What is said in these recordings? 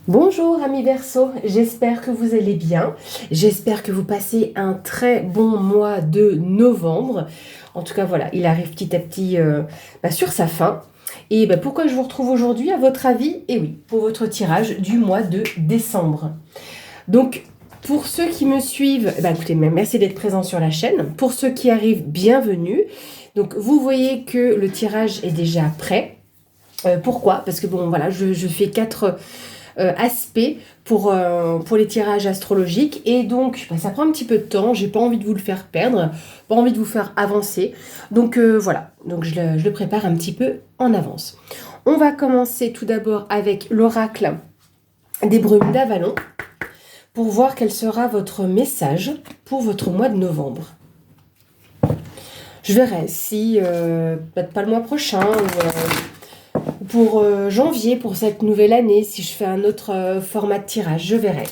Bonjour amis Verseau, j'espère que vous allez bien. J'espère que vous passez un très bon mois de novembre. En tout cas, voilà, il arrive petit à petit sur sa fin. Et pourquoi je vous retrouve aujourd'hui, à votre avis? Eh oui, pour votre tirage du mois de décembre. Donc, pour ceux qui me suivent, écoutez, merci d'être présents sur la chaîne. Pour ceux qui arrivent, bienvenue. Donc, vous voyez que le tirage est déjà prêt. Pourquoi? Parce que bon, voilà, je fais 4 aspects pour les tirages astrologiques. Et donc, ça prend un petit peu de temps. J'ai pas envie de vous le faire perdre, pas envie de vous faire avancer. Donc, voilà. Donc, je le prépare un petit peu en avance. On va commencer tout d'abord avec l'oracle des brumes d'Avalon pour voir quel sera votre message pour votre mois de novembre. Je verrai si, peut-être pas le mois prochain, ou pour janvier, pour cette nouvelle année, si je fais un autre format de tirage, je verrai.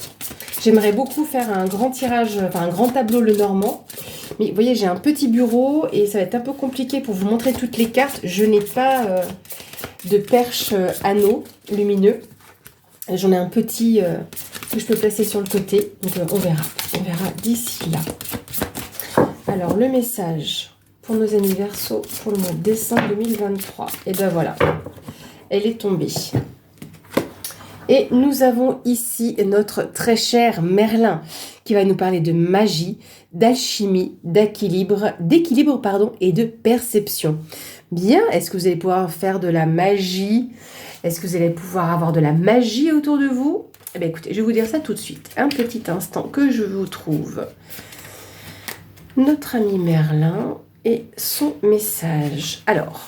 J'aimerais beaucoup faire un grand tirage, enfin un grand tableau le normand. Mais vous voyez, j'ai un petit bureau et ça va être un peu compliqué pour vous montrer toutes les cartes. Je n'ai pas de perche anneau lumineux. J'en ai un petit que je peux placer sur le côté. Donc on verra. On verra d'ici là. Alors le message pour nos amis Verseau pour le mois de décembre 2023. Et ben voilà. Elle est tombée. Et nous avons ici notre très cher Merlin qui va nous parler de magie, d'alchimie, d'équilibre et de perception. Bien, est-ce que vous allez pouvoir faire de la magie? Est-ce que vous allez pouvoir avoir de la magie autour de vous? Eh bien écoutez, je vais vous dire ça tout de suite. Un petit instant que je vous trouve notre ami Merlin et son message. Alors,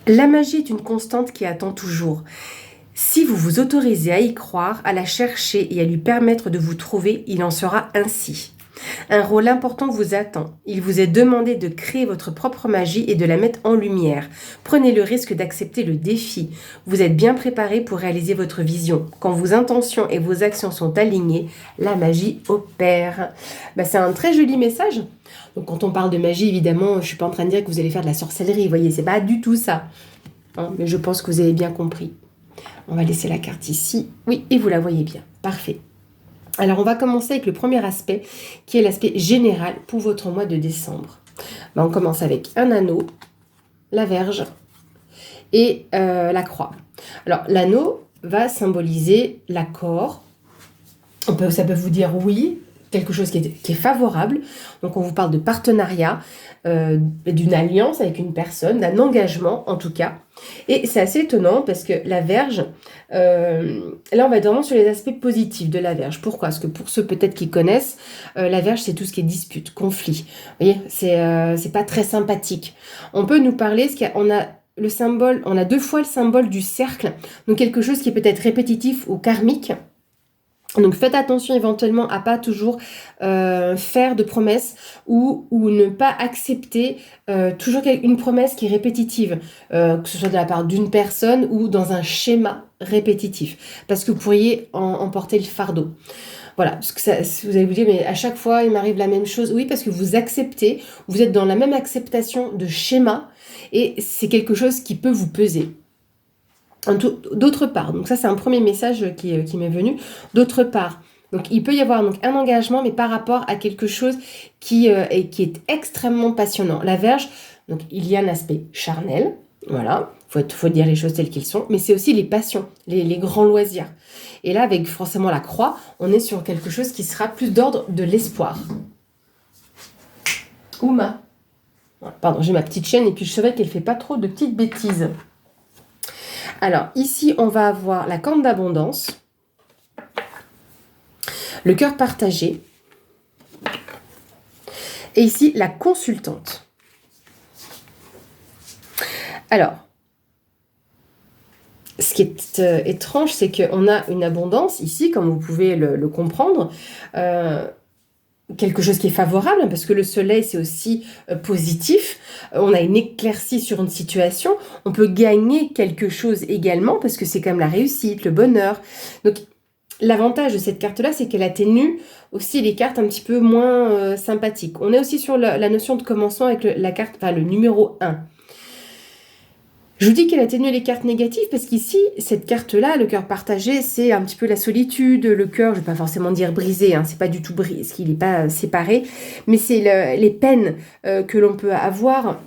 la magie est une constante qui attend toujours. Si vous vous autorisez à y croire, à la chercher et à lui permettre de vous trouver, il en sera ainsi. Un rôle important vous attend. Il vous est demandé de créer votre propre magie et de la mettre en lumière. Prenez le risque d'accepter le défi. Vous êtes bien préparé pour réaliser votre vision. Quand vos intentions et vos actions sont alignées, la magie opère. C'est un très joli message. Donc quand on parle de magie, évidemment, je ne suis pas en train de dire que vous allez faire de la sorcellerie. Vous voyez, c'est pas du tout ça. Mais je pense que vous avez bien compris. On va laisser la carte ici. Oui, et vous la voyez bien. Parfait. Alors, on va commencer avec le premier aspect, qui est l'aspect général pour votre mois de décembre. On commence avec un anneau, la verge et la croix. Alors, l'anneau va symboliser l'accord. Ça peut vous dire oui, quelque chose qui est favorable. Donc, on vous parle de partenariat, d'une alliance avec une personne, d'un engagement en tout cas. Et c'est assez étonnant parce que la verge, là on va être vraiment sur les aspects positifs de la verge. Pourquoi? Parce que pour ceux peut-être qui connaissent, la verge c'est tout ce qui est dispute, conflit. Vous voyez, c'est pas très sympathique. On peut nous parler, on a le symbole, on a 2 fois le symbole du cercle, donc quelque chose qui est peut-être répétitif ou karmique. Donc faites attention éventuellement à pas toujours faire de promesses ou ne pas accepter toujours une promesse qui est répétitive, que ce soit de la part d'une personne ou dans un schéma répétitif, parce que vous pourriez en porter le fardeau. Voilà, parce que vous allez vous dire, mais à chaque fois il m'arrive la même chose. Oui, parce que vous acceptez, vous êtes dans la même acceptation de schéma et c'est quelque chose qui peut vous peser. D'autre part, donc ça c'est un premier message qui m'est venu, d'autre part, donc il peut y avoir donc un engagement mais par rapport à quelque chose qui est extrêmement passionnant. La verge, donc il y a un aspect charnel, voilà, faut dire les choses telles qu'elles sont, mais c'est aussi les passions, les grands loisirs. Et là avec forcément la croix, on est sur quelque chose qui sera plus d'ordre de l'espoir. Ouma, pardon, j'ai ma petite chaîne et puis je savais qu'elle fait pas trop de petites bêtises. Alors, ici, on va avoir la corne d'abondance, le cœur partagé, et ici, la consultante. Alors, ce qui est étrange, c'est qu'on a une abondance ici, comme vous pouvez le comprendre, quelque chose qui est favorable, parce que le soleil, c'est aussi positif. On a une éclaircie sur une situation. On peut gagner quelque chose également, parce que c'est comme la réussite, le bonheur. Donc, l'avantage de cette carte-là, c'est qu'elle atténue aussi les cartes un petit peu moins sympathiques. On est aussi sur la notion de commencement avec la carte, enfin, le numéro 1. Je vous dis qu'elle atténue les cartes négatives parce qu'ici, cette carte-là, le cœur partagé, c'est un petit peu la solitude, le cœur, je ne vais pas forcément dire brisé, hein, c'est pas du tout brisé, parce qu'il n'est pas séparé, mais c'est les peines que l'on peut avoir,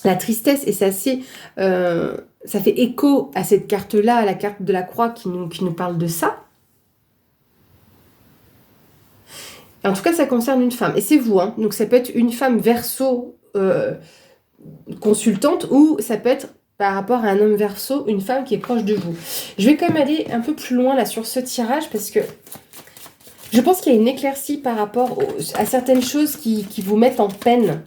la tristesse, et c'est assez, ça fait écho à cette carte-là, à la carte de la croix qui nous parle de ça. En tout cas, ça concerne une femme, et c'est vous, hein, donc ça peut être une femme verso consultante, ou ça peut être par rapport à un homme verso, une femme qui est proche de vous. Je vais quand même aller un peu plus loin là sur ce tirage parce que je pense qu'il y a une éclaircie par rapport à certaines choses qui vous mettent en peine.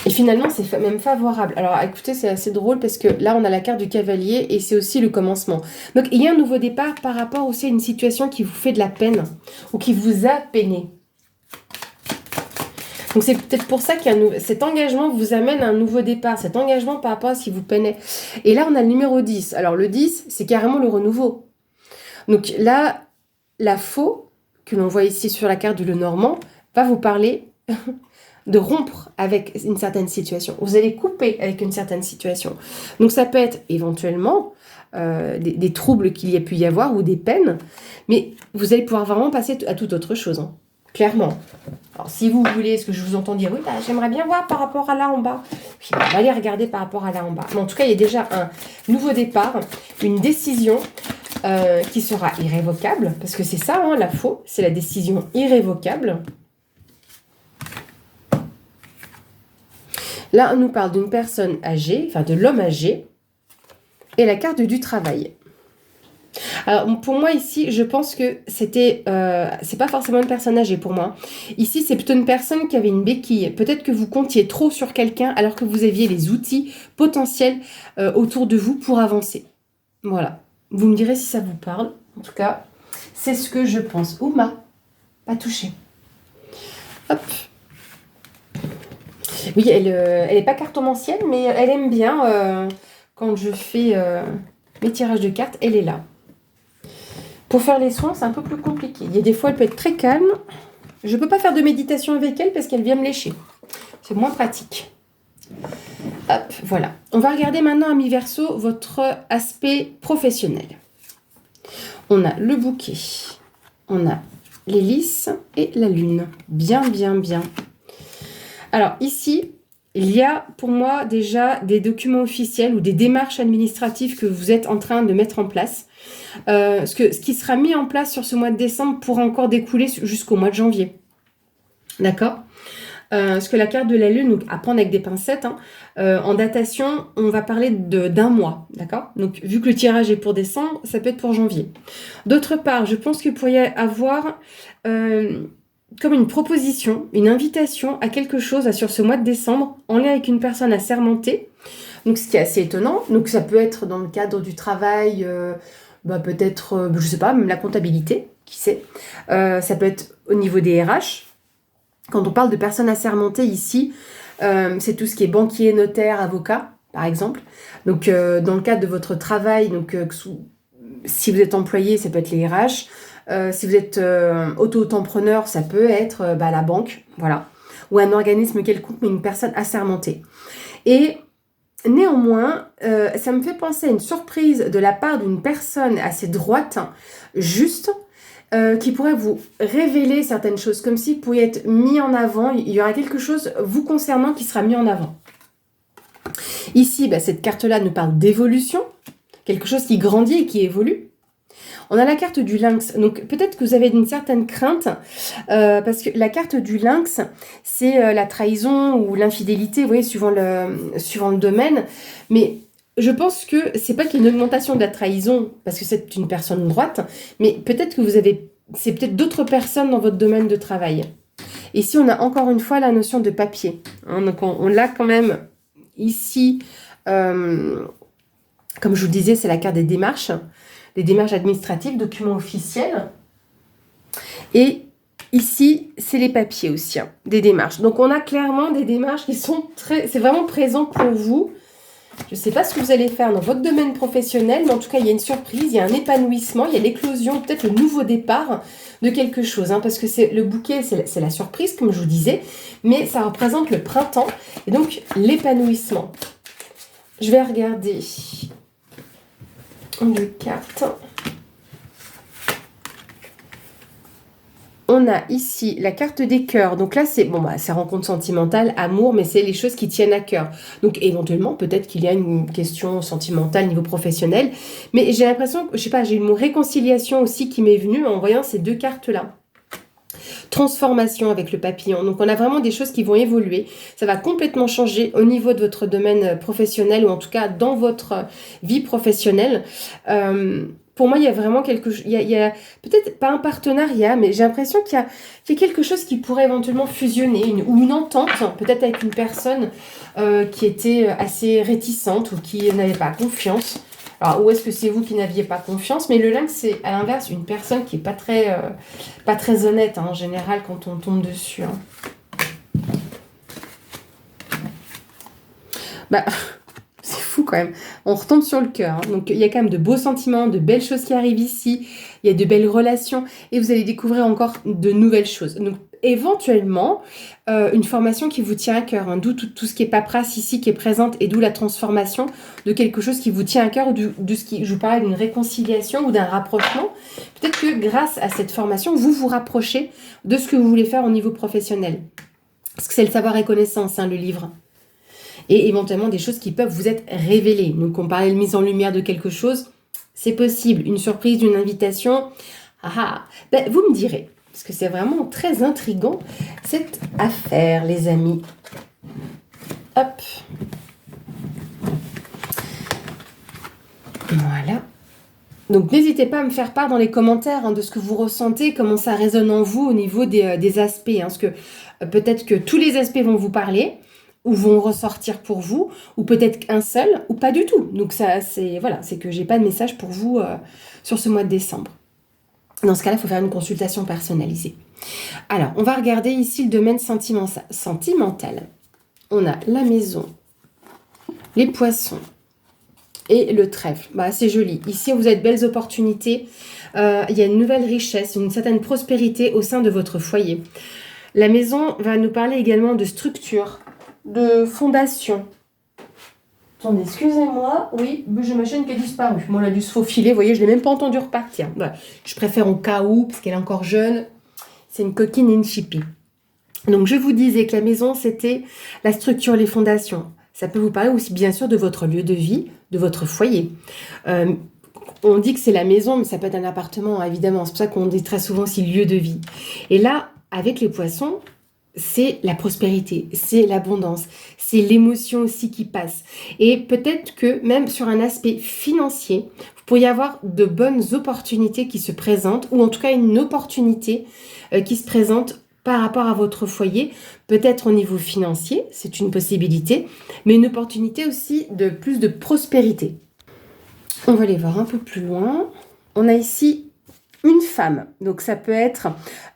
Et finalement, c'est même favorable. Alors écoutez, c'est assez drôle parce que là, on a la carte du cavalier et c'est aussi le commencement. Donc il y a un nouveau départ par rapport aussi à une situation qui vous fait de la peine ou qui vous a peiné. Donc c'est peut-être pour ça que cet engagement vous amène à un nouveau départ, cet engagement par rapport à ce qui vous peinait. Et là, on a le numéro 10. Alors le 10, c'est carrément le renouveau. Donc là, la faux, que l'on voit ici sur la carte du Lenormand, va vous parler de rompre avec une certaine situation. Vous allez couper avec une certaine situation. Donc ça peut être éventuellement des troubles qu'il y a pu y avoir ou des peines, mais vous allez pouvoir vraiment passer à toute autre chose, hein. Clairement. Alors, si vous voulez, ce que je vous entends dire, oui, bah, j'aimerais bien voir par rapport à là en bas. Puis, on va aller regarder par rapport à là en bas. Mais en tout cas, il y a déjà un nouveau départ, une décision qui sera irrévocable, parce que c'est ça, hein, la faux, c'est la décision irrévocable. Là, on nous parle d'une personne âgée, enfin de l'homme âgé, et la carte du travail. Alors pour moi ici, je pense que c'est pas forcément une personne âgée pour moi. Ici, c'est plutôt une personne qui avait une béquille. Peut-être que vous comptiez trop sur quelqu'un alors que vous aviez les outils potentiels autour de vous pour avancer. Voilà. Vous me direz si ça vous parle. En tout cas, c'est ce que je pense. Ouma, pas touché. Hop. Oui, elle est pas cartomancienne, mais elle aime bien quand je fais mes tirages de cartes, elle est là. Pour faire les soins, c'est un peu plus compliqué. Il y a des fois, elle peut être très calme. Je ne peux pas faire de méditation avec elle parce qu'elle vient me lécher. C'est moins pratique. Hop, voilà. On va regarder maintenant, ami Verseau, votre aspect professionnel. On a le bouquet. On a l'hélice et la lune. Bien, bien, bien. Alors ici, il y a pour moi déjà des documents officiels ou des démarches administratives que vous êtes en train de mettre en place. Ce qui sera mis en place sur ce mois de décembre pourra encore découler jusqu'au mois de janvier. D'accord ? Parce que la carte de la lune, donc à prendre avec des pincettes, hein, en datation, on va parler d'un mois. D'accord ? Donc vu que le tirage est pour décembre, ça peut être pour janvier. D'autre part, je pense qu'il pourrait y avoir comme une proposition, une invitation à quelque chose sur ce mois de décembre en lien avec une personne assermentée. Donc ce qui est assez étonnant. Donc ça peut être dans le cadre du travail, peut-être, je sais pas, même la comptabilité, qui sait. Ça peut être au niveau des RH. Quand on parle de personnes assermentées ici, c'est tout ce qui est banquier, notaire, avocat, par exemple. Donc dans le cadre de votre travail, donc si vous êtes employé, ça peut être les RH. Si vous êtes auto-entrepreneur, ça peut être la banque, voilà, ou un organisme quelconque, mais une personne assermentée. Et néanmoins, ça me fait penser à une surprise de la part d'une personne assez droite, juste, qui pourrait vous révéler certaines choses, comme si vous pourriez être mis en avant, il y aura quelque chose vous concernant qui sera mis en avant. Ici, cette carte-là nous parle d'évolution, quelque chose qui grandit et qui évolue. On a la carte du lynx, donc peut-être que vous avez une certaine crainte, parce que la carte du lynx, c'est la trahison ou l'infidélité, vous voyez, suivant le domaine, mais je pense que c'est pas qu'il y ait une augmentation de la trahison, parce que c'est une personne droite, mais peut-être que c'est peut-être d'autres personnes dans votre domaine de travail. Ici, on a encore une fois la notion de papier, hein, donc on l'a quand même ici, comme je vous le disais, c'est la carte des démarches administratives, documents officiels. Et ici, c'est les papiers aussi, hein, des démarches. Donc, on a clairement des démarches qui sont c'est vraiment présent pour vous. Je ne sais pas ce que vous allez faire dans votre domaine professionnel, mais en tout cas, il y a une surprise, il y a un épanouissement, il y a l'éclosion, peut-être le nouveau départ de quelque chose, hein, parce que le bouquet, c'est la surprise, comme je vous disais, mais ça représente le printemps et donc l'épanouissement. Je vais regarder deux cartes. On a ici la carte des cœurs. Donc là, c'est c'est rencontre sentimentale, amour, mais c'est les choses qui tiennent à cœur. Donc éventuellement, peut-être qu'il y a une question sentimentale niveau professionnel. Mais j'ai l'impression, je sais pas, j'ai eu une réconciliation aussi qui m'est venue en voyant ces deux cartes-là. Transformation avec le papillon. Donc on a vraiment des choses qui vont évoluer. Ça va complètement changer au niveau de votre domaine professionnel ou en tout cas dans votre vie professionnelle. Pour moi, il y a vraiment quelque chose, il y a peut-être pas un partenariat, mais j'ai l'impression qu'il y a quelque chose qui pourrait éventuellement fusionner, ou une entente, peut-être avec une personne qui était assez réticente ou qui n'avait pas confiance. Alors, où est-ce que c'est vous qui n'aviez pas confiance? Mais le lynx, c'est à l'inverse une personne qui est pas très honnête en général quand on tombe dessus. C'est fou quand même. On retombe sur le cœur. Donc, il y a quand même de beaux sentiments, de belles choses qui arrivent ici. Il y a de belles relations et vous allez découvrir encore de nouvelles choses. Donc, éventuellement, une formation qui vous tient à cœur, d'où tout ce qui est paperasse ici qui est présente et d'où la transformation de quelque chose qui vous tient à cœur ou de ce qui, je vous parlais d'une réconciliation ou d'un rapprochement. Peut-être que grâce à cette formation, vous vous rapprochez de ce que vous voulez faire au niveau professionnel. Parce que c'est le savoir et connaissance, le livre. Et éventuellement des choses qui peuvent vous être révélées. Donc on parlait de mise en lumière de quelque chose, c'est possible. Une surprise, une invitation, vous me direz. Parce que c'est vraiment très intriguant, cette affaire, les amis. Hop. Voilà. Donc, n'hésitez pas à me faire part dans les commentaires de ce que vous ressentez, comment ça résonne en vous au niveau des aspects. Parce que peut-être que tous les aspects vont vous parler, ou vont ressortir pour vous, ou peut-être qu'un seul, ou pas du tout. Donc, ça, c'est que j'ai pas de message pour vous sur ce mois de décembre. Dans ce cas-là, il faut faire une consultation personnalisée. Alors, on va regarder ici le domaine sentimental. On a la maison, les poissons et le trèfle. C'est joli. Ici, vous avez de belles opportunités. Il y a une nouvelle richesse, une certaine prospérité au sein de votre foyer. La maison va nous parler également de structure, de fondation. Attendez, excusez-moi. Oui, j'ai ma chaîne qui a disparu. Moi, elle a dû se faufiler. Vous voyez, je ne l'ai même pas entendu repartir. Voilà. Je préfère au cas où, parce qu'elle est encore jeune. C'est une coquine et une chipie. Donc, je vous disais que la maison, c'était la structure, les fondations. Ça peut vous parler aussi, bien sûr, de votre lieu de vie, de votre foyer. On dit que c'est la maison, mais ça peut être un appartement, évidemment. C'est pour ça qu'on dit très souvent aussi lieu de vie. Et là, avec les poissons, c'est la prospérité, c'est l'abondance, c'est l'émotion aussi qui passe. Et peut-être que même sur un aspect financier, vous pourriez avoir de bonnes opportunités qui se présentent, ou en tout cas une opportunité qui se présente par rapport à votre foyer, peut-être au niveau financier, c'est une possibilité, mais une opportunité aussi de plus de prospérité. On va aller voir un peu plus loin. On a ici une femme, donc ça peut être,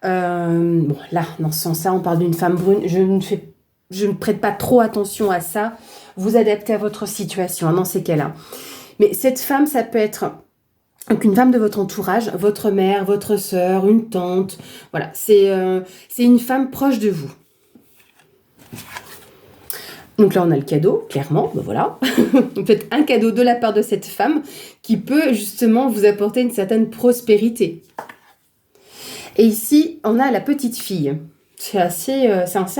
là, dans ce sens-là, on parle d'une femme brune, je ne prête pas trop attention à ça, vous adaptez à votre situation, dans ces cas-là. Mais cette femme, ça peut être donc une femme de votre entourage, votre mère, votre sœur, une tante, voilà, c'est une femme proche de vous. Donc là, on a le cadeau, clairement, voilà. Faites un cadeau de la part de cette femme qui peut justement vous apporter une certaine prospérité. Et ici, on a la petite fille. C'est assez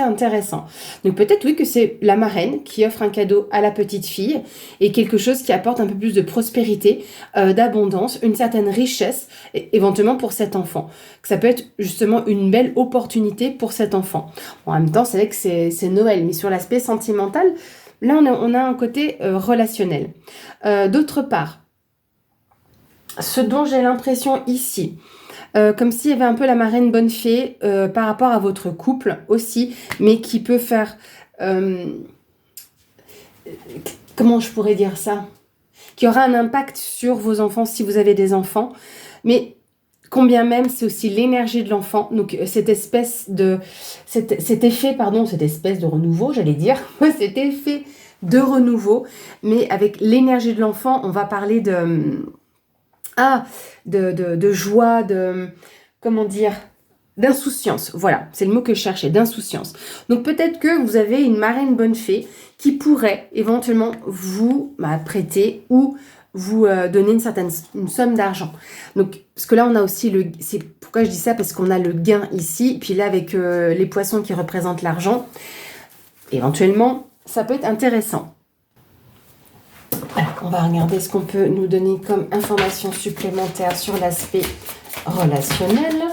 intéressant. Donc peut-être, oui, que c'est la marraine qui offre un cadeau à la petite fille et quelque chose qui apporte un peu plus de prospérité, d'abondance, une certaine richesse, éventuellement pour cet enfant. Que ça peut être justement une belle opportunité pour cet enfant. Bon, en même temps, c'est vrai que c'est Noël, mais sur l'aspect sentimental, là, on a un côté relationnel. D'autre part, ce dont j'ai l'impression ici, comme s'il y avait un peu la marraine bonne fée par rapport à votre couple aussi, mais qui peut faire... comment je pourrais dire ça? Qui aura un impact sur vos enfants si vous avez des enfants, mais combien même c'est aussi l'énergie de l'enfant, donc cette espèce de renouveau, j'allais dire, cet effet de renouveau, mais avec l'énergie de l'enfant, on va parler de joie, comment dire, d'insouciance. Voilà, c'est le mot que je cherchais, d'insouciance. Donc peut-être que vous avez une marraine bonne fée qui pourrait éventuellement vous prêter ou vous donner une somme d'argent. Donc, parce que là, on a aussi c'est pourquoi je dis ça, parce qu'on a le gain ici, puis là, avec les poissons qui représentent l'argent, éventuellement, ça peut être intéressant. Alors, on va regarder ce qu'on peut nous donner comme information supplémentaire sur l'aspect relationnel.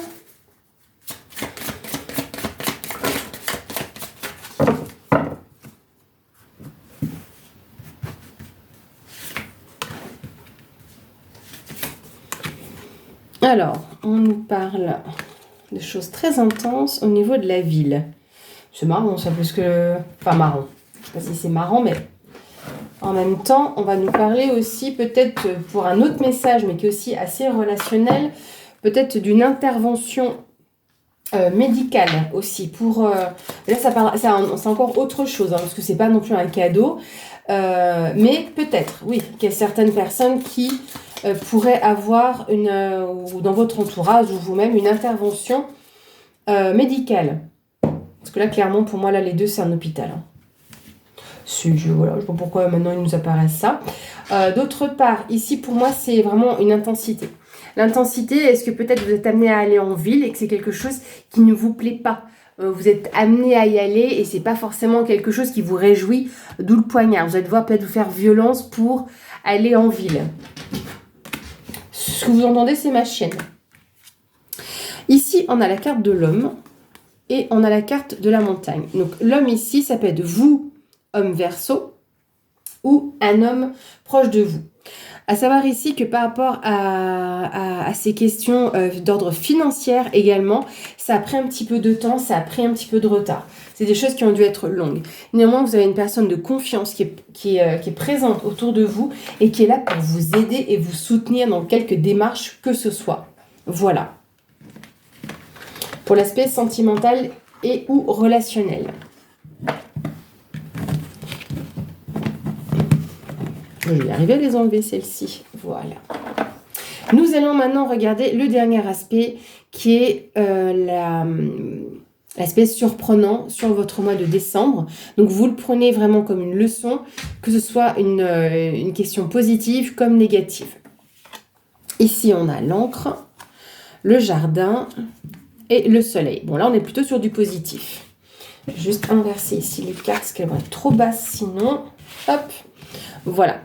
Alors, on nous parle de choses très intenses au niveau de la ville. C'est marrant, ça, plus que... Enfin, marrant. Je ne sais pas si c'est marrant, mais en même temps, on va nous parler aussi, peut-être pour un autre message, mais qui est aussi assez relationnel, peut-être d'une intervention médicale aussi. Là, c'est encore autre chose, parce que c'est pas non plus un cadeau. Mais peut-être, oui, qu'il y a certaines personnes qui pourraient avoir ou dans votre entourage ou vous-même une intervention médicale. Parce que là, clairement, pour moi, là, les deux, c'est un hôpital. Hein. Voilà, je ne sais pas pourquoi maintenant, ils nous apparaissent ça. D'autre part, ici, pour moi, c'est vraiment une intensité. L'intensité, est-ce que peut-être vous êtes amené à aller en ville et que c'est quelque chose qui ne vous plaît pas? Vous êtes amené à y aller et c'est pas forcément quelque chose qui vous réjouit, d'où le poignard. Vous allez devoir peut-être vous faire violence pour aller en ville. Ce que vous entendez, c'est ma chienne. Ici, on a la carte de l'homme et on a la carte de la montagne. Donc l'homme ici, ça peut être vous, homme Verseau, ou un homme proche de vous. À savoir ici que par rapport à ces questions d'ordre financier également, ça a pris un petit peu de temps, ça a pris un petit peu de retard. C'est des choses qui ont dû être longues. Néanmoins, vous avez une personne de confiance qui est présente autour de vous et qui est là pour vous aider et vous soutenir dans quelques démarches que ce soit. Voilà. Pour l'aspect sentimental et ou relationnel. Je vais arriver à les enlever, celles-ci. Voilà. Nous allons maintenant regarder le dernier aspect qui est l'aspect surprenant sur votre mois de décembre. Donc, vous le prenez vraiment comme une leçon, que ce soit une question positive comme négative. Ici, on a l'encre, le jardin et le soleil. Bon, là, on est plutôt sur du positif. Je vais juste inverser ici les cartes parce qu'elles vont être trop basses sinon. Hop, voilà.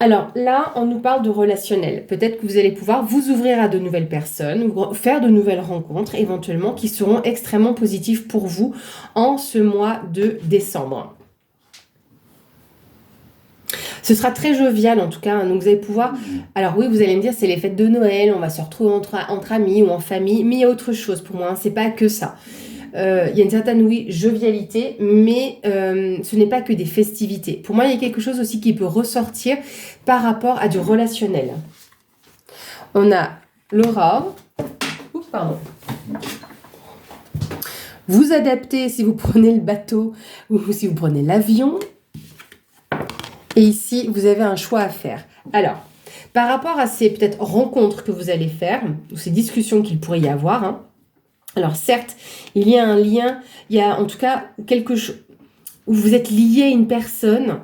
Alors là, on nous parle de relationnel. Peut-être que vous allez pouvoir vous ouvrir à de nouvelles personnes, faire de nouvelles rencontres éventuellement qui seront extrêmement positives pour vous en ce mois de décembre. Ce sera très jovial en tout cas, donc vous allez pouvoir... Alors oui, vous allez me dire, c'est les fêtes de Noël, on va se retrouver entre amis ou en famille, mais il y a autre chose pour moi, hein, c'est pas que ça. Il y a une certaine, oui, jovialité, mais ce n'est pas que des festivités. Pour moi, il y a quelque chose aussi qui peut ressortir par rapport à du relationnel. On a l'aura. Oups, pardon. Vous adaptez si vous prenez le bateau ou si vous prenez l'avion. Et ici, vous avez un choix à faire. Alors, par rapport à ces peut-être rencontres que vous allez faire, ou ces discussions qu'il pourrait y avoir, hein, alors certes, il y a un lien, il y a en tout cas quelque chose où vous êtes lié à une personne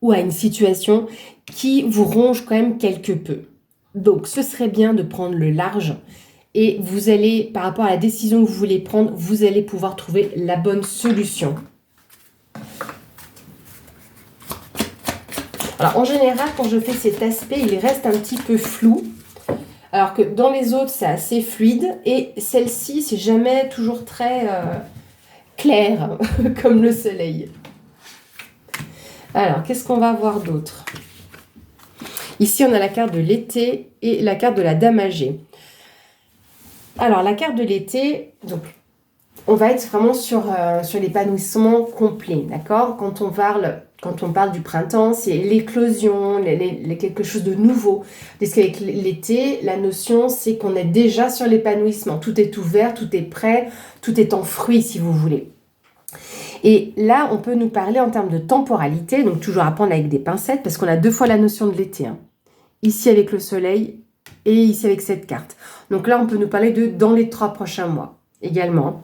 ou à une situation qui vous ronge quand même quelque peu. Donc ce serait bien de prendre le large et vous allez, par rapport à la décision que vous voulez prendre, vous allez pouvoir trouver la bonne solution. Alors en général, quand je fais cet aspect, il reste un petit peu flou. Alors que dans les autres, c'est assez fluide. Et celle-ci, c'est jamais toujours très clair, comme le soleil. Alors, qu'est-ce qu'on va voir d'autre? Ici, on a la carte de l'été et la carte de la dame âgée. Alors, la carte de l'été, donc, on va être vraiment sur l'épanouissement complet, d'accord? Quand on parle du printemps, c'est l'éclosion, quelque chose de nouveau. Parce qu'avec l'été, la notion, c'est qu'on est déjà sur l'épanouissement. Tout est ouvert, tout est prêt, tout est en fruit, si vous voulez. Et là, on peut nous parler en termes de temporalité, donc toujours à prendre avec des pincettes, parce qu'on a deux fois la notion de l'été. Hein. Ici, avec le soleil, et ici avec cette carte. Donc là, on peut nous parler de dans les 3 prochains mois également.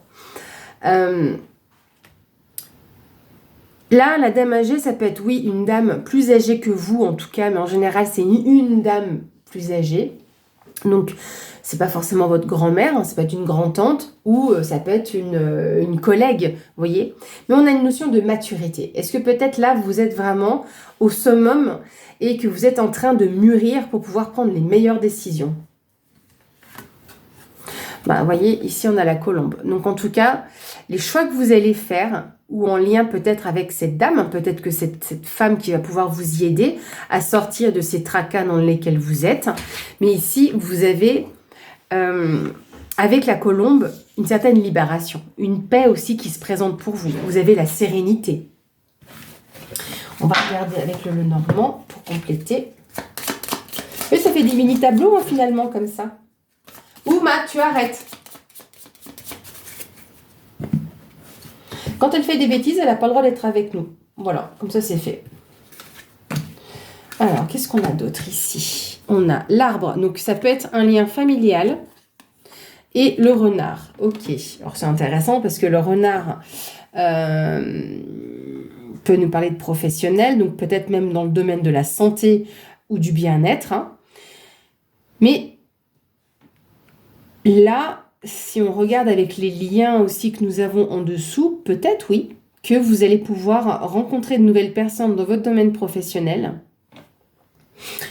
Là, la dame âgée, ça peut être, oui, une dame plus âgée que vous, en tout cas, mais en général, c'est une dame plus âgée. Donc, c'est pas forcément votre grand-mère, hein, ça peut être une grand-tante ou ça peut être une collègue, vous voyez. Mais on a une notion de maturité. Est-ce que peut-être là, vous êtes vraiment au summum et que vous êtes en train de mûrir pour pouvoir prendre les meilleures décisions? Bah, vous voyez, ici, on a la colombe. Donc, en tout cas, les choix que vous allez faire, ou en lien peut-être avec cette dame, peut-être que cette femme qui va pouvoir vous y aider à sortir de ces tracas dans lesquels vous êtes. Mais ici, vous avez, avec la colombe, une certaine libération, une paix aussi qui se présente pour vous. Vous avez la sérénité. On va regarder avec le Lenormand pour compléter. Et ça fait des mini tableaux hein, finalement comme ça. Ouma, tu arrêtes. Quand elle fait des bêtises, elle n'a pas le droit d'être avec nous. Voilà, comme ça c'est fait. Alors, qu'est-ce qu'on a d'autre ici? On a l'arbre, donc ça peut être un lien familial. Et le renard, ok. Alors c'est intéressant parce que le renard peut nous parler de professionnel, donc peut-être même dans le domaine de la santé ou du bien-être. Hein. Mais là, si on regarde avec les liens aussi que nous avons en dessous, peut-être oui, que vous allez pouvoir rencontrer de nouvelles personnes dans votre domaine professionnel.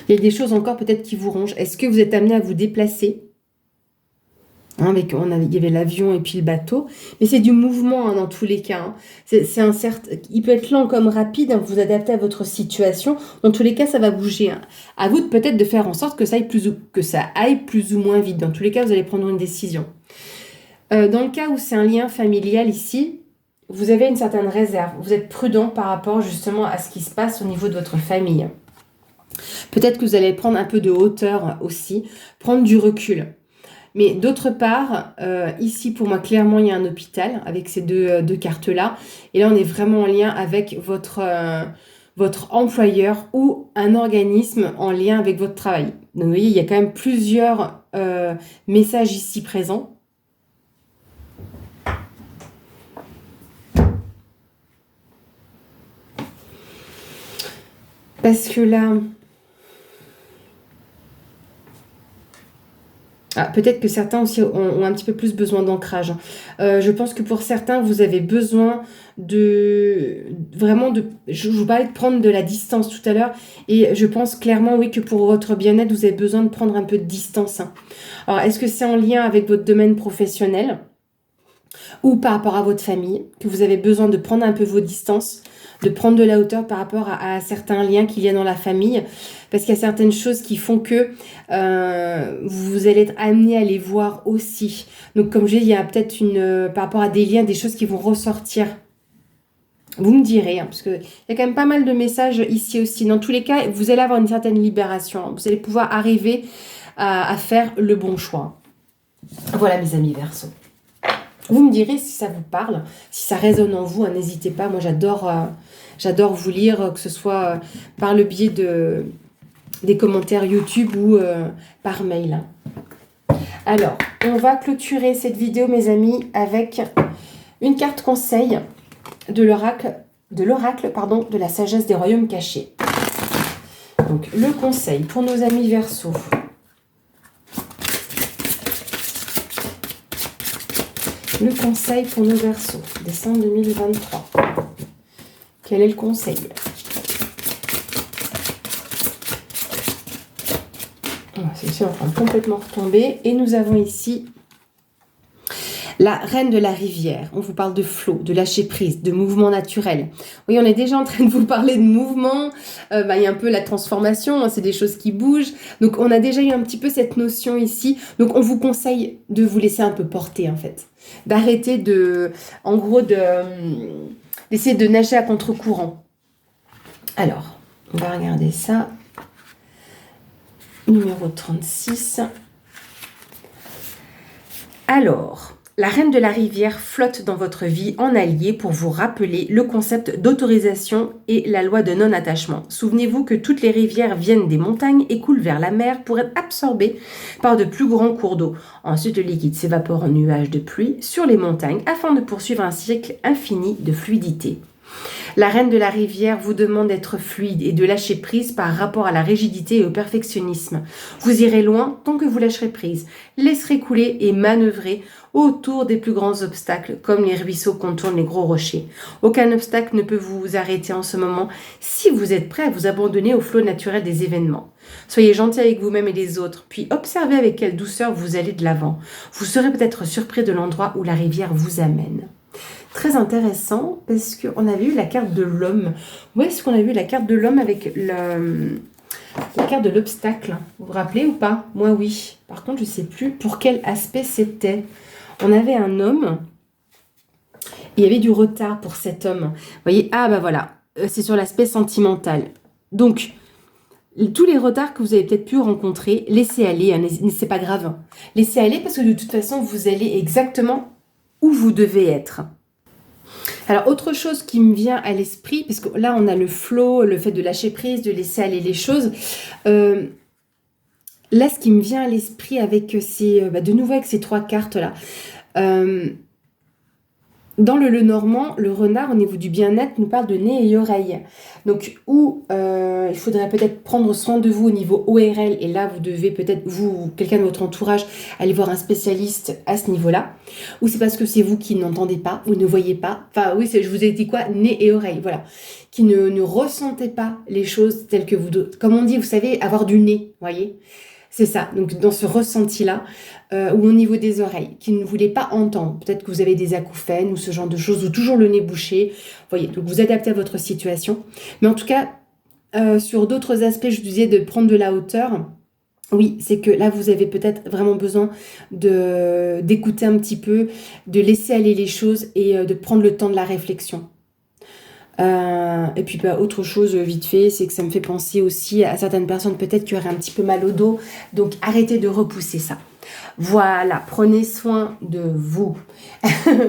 Il y a des choses encore peut-être qui vous rongent. Est-ce que vous êtes amené à vous déplacer? Hein, il y avait l'avion et puis le bateau. Mais c'est du mouvement hein, dans tous les cas. Hein. Il peut être lent comme rapide, hein, vous adaptez à votre situation. Dans tous les cas, ça va bouger. Hein. À vous peut-être de faire en sorte que ça aille plus ou moins vite. Dans tous les cas, vous allez prendre une décision. Dans le cas où c'est un lien familial ici, vous avez une certaine réserve. Vous êtes prudent par rapport justement à ce qui se passe au niveau de votre famille. Peut-être que vous allez prendre un peu de hauteur aussi, prendre du recul. Mais d'autre part, ici pour moi clairement il y a un hôpital avec ces deux cartes-là. Et là on est vraiment en lien avec votre employeur ou un organisme en lien avec votre travail. Donc vous voyez, il y a quand même plusieurs messages ici présents. Parce que là... Ah, peut-être que certains aussi ont un petit peu plus besoin d'ancrage. Je pense que pour certains, vous avez besoin je vous parlais de prendre de la distance tout à l'heure, et je pense clairement, oui, que pour votre bien-être, vous avez besoin de prendre un peu de distance. Hein. Alors, est-ce que c'est en lien avec votre domaine professionnel ou par rapport à votre famille, que vous avez besoin de prendre un peu vos distances, de prendre de la hauteur par rapport à certains liens qu'il y a dans la famille, parce qu'il y a certaines choses qui font que vous allez être amené à les voir aussi. Donc comme je dis, il y a peut-être par rapport à des liens, des choses qui vont ressortir. Vous me direz, hein, parce qu'il y a quand même pas mal de messages ici aussi. Dans tous les cas, vous allez avoir une certaine libération. Vous allez pouvoir arriver à faire le bon choix. Voilà mes amis Verseau. Vous me direz si ça vous parle, si ça résonne en vous, hein, n'hésitez pas. Moi, j'adore vous lire, que ce soit par le biais des commentaires YouTube ou par mail. Hein. Alors, on va clôturer cette vidéo, mes amis, avec une carte conseil de l'oracle, de la sagesse des royaumes cachés. Donc, le conseil pour nos amis Verseau. Le conseil pour nos Verseaux, décembre 2023. Quel est le conseil? C'est en train de complètement retomber. Et nous avons ici la reine de la rivière. On vous parle de flot, de lâcher prise, de mouvement naturel. Oui, on est déjà en train de vous parler de mouvement. Il y a un peu la transformation, hein, c'est des choses qui bougent. Donc, on a déjà eu un petit peu cette notion ici. Donc, on vous conseille de vous laisser un peu porter, en fait. D'arrêter d'essayer de nager à contre-courant. Alors, on va regarder ça. Numéro 36. Alors, La reine de la rivière flotte dans votre vie en allié pour vous rappeler le concept d'autorisation et la loi de non-attachement. Souvenez-vous que toutes les rivières viennent des montagnes et coulent vers la mer pour être absorbées par de plus grands cours d'eau. Ensuite, le liquide s'évapore en nuages de pluie sur les montagnes afin de poursuivre un cycle infini de fluidité. La reine de la rivière vous demande d'être fluide et de lâcher prise par rapport à la rigidité et au perfectionnisme. Vous irez loin tant que vous lâcherez prise, laisserez couler et manœuvrer autour des plus grands obstacles, comme les ruisseaux contournent les gros rochers. Aucun obstacle ne peut vous arrêter en ce moment si vous êtes prêt à vous abandonner au flot naturel des événements. Soyez gentil avec vous-même et les autres, puis observez avec quelle douceur vous allez de l'avant. Vous serez peut-être surpris de l'endroit où la rivière vous amène. Très intéressant parce qu'on avait eu la carte de l'homme. Où est-ce qu'on a vu la carte de l'homme avec la carte de l'obstacle? Vous vous rappelez ou pas? Moi oui. Par contre, je ne sais plus pour quel aspect c'était. On avait un homme. Il y avait du retard pour cet homme. Vous voyez, ah bah voilà, c'est sur l'aspect sentimental. Donc, tous les retards que vous avez peut-être pu rencontrer, laissez aller, hein, c'est pas grave. Laissez aller parce que de toute façon, vous allez exactement où vous devez être. Alors, autre chose qui me vient à l'esprit, parce que là, on a le flow, le fait de lâcher prise, de laisser aller les choses. Là, ce qui me vient à l'esprit avec de nouveau avec ces 3 cartes-là. Dans le Lenormand, le renard, au niveau du bien-être, nous parle de nez et oreilles. Donc, il faudrait peut-être prendre soin de vous au niveau ORL. Et là, vous devez peut-être, vous, quelqu'un de votre entourage, aller voir un spécialiste à ce niveau-là. Ou c'est parce que c'est vous qui n'entendez pas, ou ne voyez pas. Enfin, oui, je vous ai dit quoi? Nez et oreilles, voilà. Qui ne ressentez pas les choses telles que vous... Comme on dit, vous savez, avoir du nez, voyez? C'est ça, donc dans ce ressenti-là, ou au niveau des oreilles, qui ne voulez pas entendre. Peut-être que vous avez des acouphènes ou ce genre de choses, ou toujours le nez bouché. Vous voyez, donc vous adaptez à votre situation. Mais en tout cas, sur d'autres aspects, je vous disais de prendre de la hauteur. Oui, c'est que là, vous avez peut-être vraiment besoin d'écouter un petit peu, de laisser aller les choses et de prendre le temps de la réflexion. Et puis autre chose vite fait, c'est que ça me fait penser aussi à certaines personnes peut-être qui auraient un petit peu mal au dos, donc arrêtez de repousser ça. Voilà, prenez soin de vous.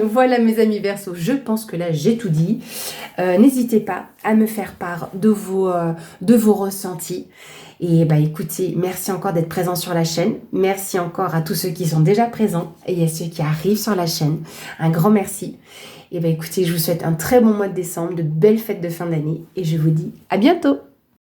Voilà mes amis Verseaux, je pense que là j'ai tout dit. N'hésitez pas à me faire part de vos ressentis. Et écoutez, merci encore d'être présent sur la chaîne. Merci encore à tous ceux qui sont déjà présents et à ceux qui arrivent sur la chaîne. Un grand merci. Et écoutez, je vous souhaite un très bon mois de décembre, de belles fêtes de fin d'année et je vous dis à bientôt.